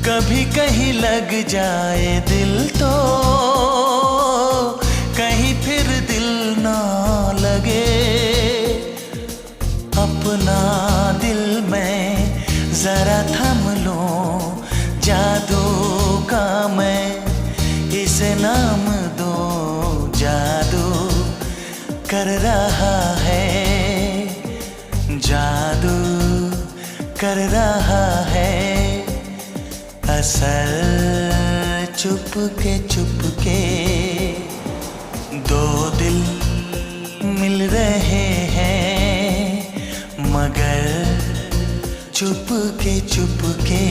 कभी कहीं लग जाए दिल तो कहीं फिर दिल ना लगे। अपना दिल मैं जरा थम लूं, जादू का मैं इसे नाम दो। जादू कर रहा है, जादू कर रहा है असर। चुपके चुपके दो दिल मिल रहे हैं, मगर चुपके चुपके।